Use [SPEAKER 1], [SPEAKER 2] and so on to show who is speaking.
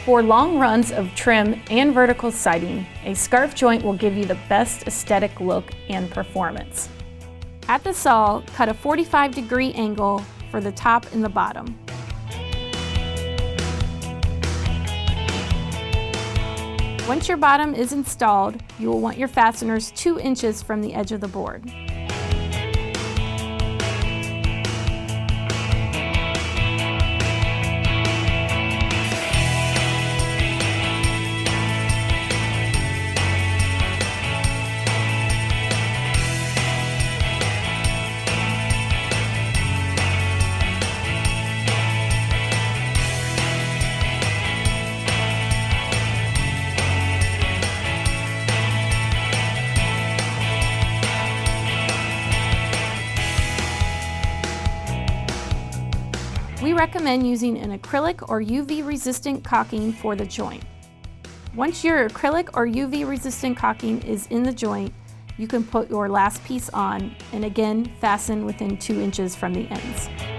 [SPEAKER 1] For long runs of trim and vertical siding, a scarf joint will give you the best aesthetic look and performance. At the saw, cut a 45-degree angle for the top and the bottom. Once your bottom is installed, you will want your fasteners 2 inches from the edge of the board. We recommend using an acrylic or UV resistant caulking for the joint. Once your acrylic or UV resistant caulking is in the joint, you can put your last piece on and again fasten within 2 inches from the ends.